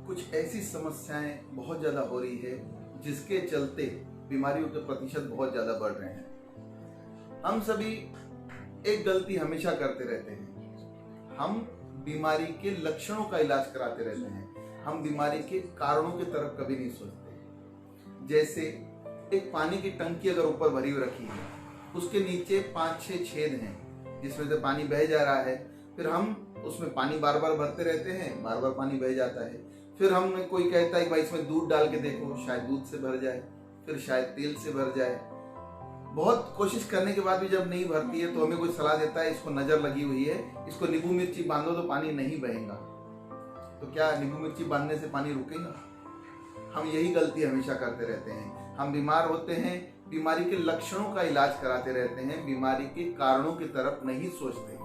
कुछ ऐसी समस्याएं बहुत ज़्यादा हो रही है जिसके चलते बीमारियों के प्रतिशत बहुत ज़्यादा बढ़ रहे हैं। हम सभी एक गलती हमेशा करते रहते हैं, हम बीमारी के लक्षणों का इलाज कराते रहते हैं, हम बीमारी के कारणों की तरफ कभी नहीं सोचते। जैसे एक पानी की टंकी अगर ऊपर भरी हुई रखी है, उसके नीचे 5-6 छेद हैं जिसमें से पानी बह जा रहा है, फिर हम उसमें पानी बार बार भरते रहते हैं, बार बार पानी बह जाता है। फिर हम कोई कहता है कि भाई इसमें दूध डाल के देखो, शायद दूध से भर जाए, फिर शायद तेल से भर जाए। बहुत कोशिश करने के बाद भी जब नहीं भरती है तो हमें कोई सलाह देता है इसको नजर लगी हुई है, इसको नींबू मिर्ची बांधो तो पानी नहीं बहेगा। तो क्या नींबू मिर्ची बांधने से पानी रुकेगा? हम यही गलती हमेशा करते रहते हैं। हम बीमार होते हैं, बीमारी के लक्षणों का इलाज कराते रहते हैं, बीमारी के कारणों की तरफ नहीं सोचते।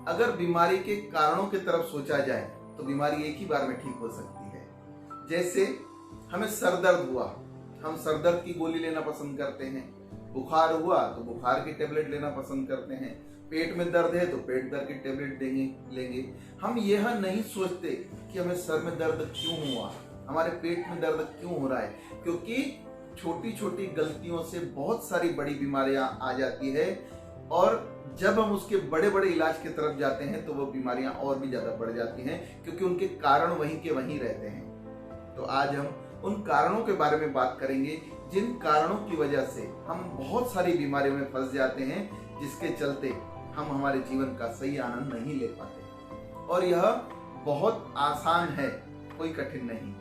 अगर बीमारी के कारणों की तरफ सोचा जाए तो बीमारी एक ही बार में ठीक हो सकती है। जैसे हमें सर दर्द हुआ, हम सर दर्द की गोली लेना पसंद करते हैं। बुखार हुआ तो बुखार की टेबलेट लेना पसंद करते हैं। पेट में दर्द है तो पेट दर्द की टेबलेट लेंगे। हम यह नहीं सोचते कि हमें सर में दर्द क्यों हुआ, हमारे पेट में दर्द क्यों हो रहा है, क्योंकि छोटी छोटी गलतियों से बहुत सारी बड़ी बीमारियां आ जाती है और जब हम उसके बड़े बड़े इलाज की तरफ जाते हैं तो वो बीमारियां और भी ज्यादा बढ़ जाती हैं, क्योंकि उनके कारण वहीं के वहीं रहते हैं। तो आज हम उन कारणों के बारे में बात करेंगे जिन कारणों की वजह से हम बहुत सारी बीमारियों में फंस जाते हैं, जिसके चलते हम हमारे जीवन का सही आनंद नहीं ले पाते। और यह बहुत आसान है, कोई कठिन नहीं।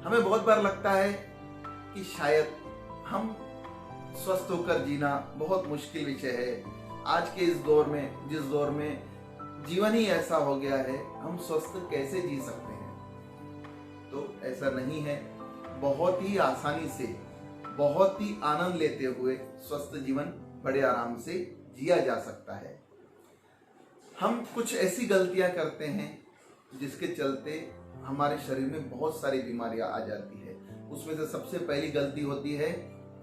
हमें बहुत बार लगता है कि शायद हम स्वस्थ होकर जीना बहुत मुश्किल विषय है। आज के इस दौर में, जिस दौर में जीवन ही ऐसा हो गया है, हम स्वस्थ कैसे जी सकते हैं? तो ऐसा नहीं है। बहुत ही आसानी से, बहुत ही आनंद लेते हुए स्वस्थ जीवन बड़े आराम से जिया जा सकता है। हम कुछ ऐसी गलतियां करते हैं जिसके चलते हमारे शरीर में बहुत सारी बीमारियां आ जाती है। उसमें से सबसे पहली गलती होती है,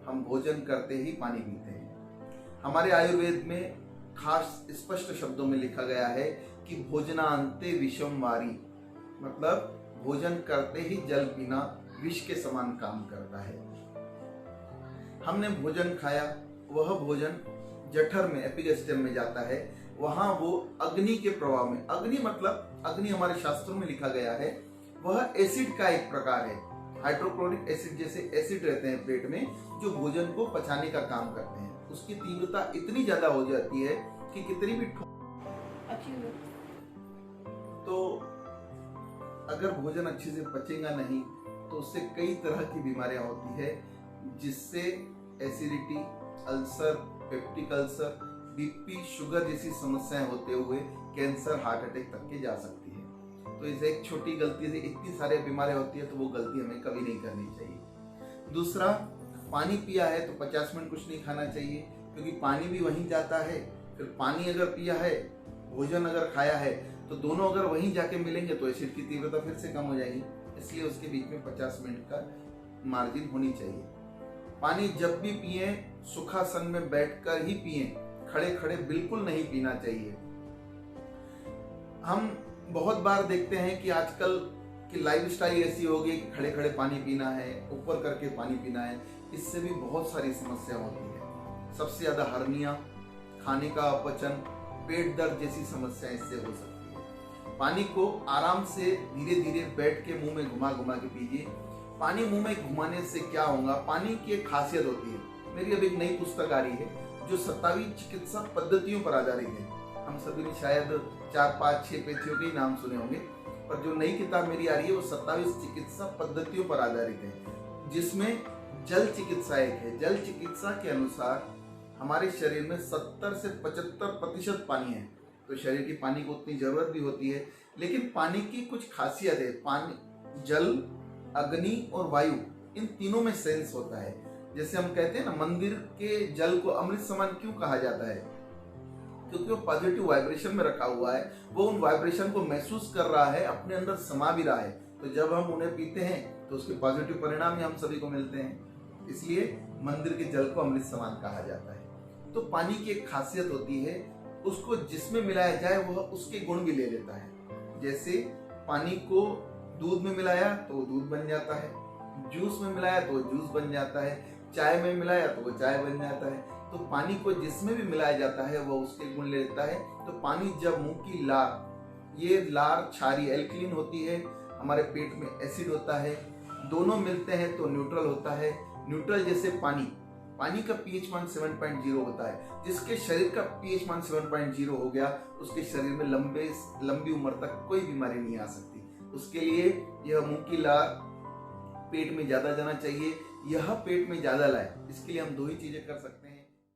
हम भोजन करते ही पानी पीते हैं। हमारे आयुर्वेद में खास स्पष्ट शब्दों में लिखा गया है कि भोजनांते विषम वारी, मतलब भोजन करते ही जल पीना विष के समान काम करता है। हमने भोजन खाया, वह भोजन जठर में, एपिगैस्ट्रियम में जाता है, वहां वो अग्नि के प्रभाव में, अग्नि मतलब अग्नि हमारे शास्त्रों में लिखा गया है, वह एसिड का एक प्रकार है। हाइड्रोक्लोरिक एसिड जैसे एसिड रहते हैं पेट में, जो भोजन को पचाने का काम करते हैं। उसकी तीव्रता इतनी ज्यादा हो जाती है कि कितनी भी तो अगर भोजन अच्छे से पचेगा नहीं तो उससे कई तरह की बीमारियां होती है, जिससे acidity, ulcer, peptic ulcer, BP, sugar जैसी समस्याएं होते हुए कैंसर, हार्ट अटैक तक के जा सकती है। तो इस एक छोटी गलती से इतनी सारी बीमारियां होती है, तो वो गलती हमें कभी नहीं करनी चाहिए। दूसरा, पानी पिया है तो 50 मिनट कुछ नहीं खाना चाहिए, क्योंकि पानी भी वहीं जाता है। फिर पानी अगर पिया है, भोजन अगर खाया है, तो दोनों अगर वहीं जाके मिलेंगे तो एसिड की तीव्रता फिर से कम हो जाएगी। इसलिए उसके बीच में 50 मिनट का मार्जिन होनी चाहिए। पानी जब भी पिए, सुखासन में बैठकर ही पिए, खड़े खड़े बिल्कुल नहीं पीना चाहिए। हम बहुत बार देखते हैं कि आजकल की लाइफस्टाइल ऐसी हो गई कि खड़े खड़े पानी पीना है, ऊपर करके पानी पीना है। इससे भी बहुत सारी समस्या होती है। सबसे ज्यादा हर्निया, खाने का अपचन, पेट दर्द जैसी समस्या इससे हो सकती है। पानी को आराम से धीरे धीरे बैठ के मुंह में घुमा घुमा के पीजिए। पानी मुंह में घुमाने से क्या होगा, पानी की एक खासियत होती है। मेरी अभी एक नई पुस्तक आ रही है जो 27 चिकित्सा पद्धतियों पर आधारित है। हम सभी ने शायद 4-5-6 पेथियों के नाम सुने होंगे, पर जो नई किताब मेरी आ रही है वो 27 चिकित्सा पद्धतियों पर आधारित है, जिसमें जल चिकित्सा एक है। जल चिकित्सा के अनुसार हमारे शरीर में 70 से 75% पानी है, तो शरीर की पानी को उतनी जरूरत भी होती है। लेकिन पानी की कुछ खासियत है। पानी, जल, अग्नि और वायु, इन तीनों में सेंस होता है। जैसे हम कहते हैं ना, मंदिर के जल को अमृत समान क्यों कहा जाता है? क्योंकि वो पॉजिटिव वाइब्रेशन में रखा हुआ है, वो उन वाइब्रेशन को महसूस कर रहा है, अपने अंदर समा भी रहा है। तो जब हम उन्हें पीते हैं तो उसके पॉजिटिव परिणाम ही हम सभी को मिलते हैं। इसलिए मंदिर के जल को अमृत समान कहा जाता है। तो पानी की एक खासियत होती है, उसको जिसमें मिलाया जाए वह उसके गुण भी ले लेता है। जैसे पानी को दूध में मिलाया तो वो दूध बन जाता है, जूस में मिलाया तो वो जूस बन जाता है, चाय में मिलाया तो वो चाय बन जाता है। तो पानी को जिसमें भी मिलाया जाता है वो उसके गुण लेता है। तो पानी जब मुंह की लार, ये लार क्षारीय एल्कलीन होती है, हमारे पेट में एसिड होता है, दोनों मिलते हैं तो न्यूट्रल होता है। न्यूट्रल जैसे पानी का पीएच मान 7.0 होता है। जिसके शरीर का पीएच मान 7.0 हो गया उसके शरीर में लंबी उम्र तक कोई बीमारी नहीं आ सकती। उसके लिए यह मुंह की लार पेट में ज्यादा जाना चाहिए, यह पेट में ज्यादा लाए, इसके लिए हम दो ही चीजें कर सकते हैं।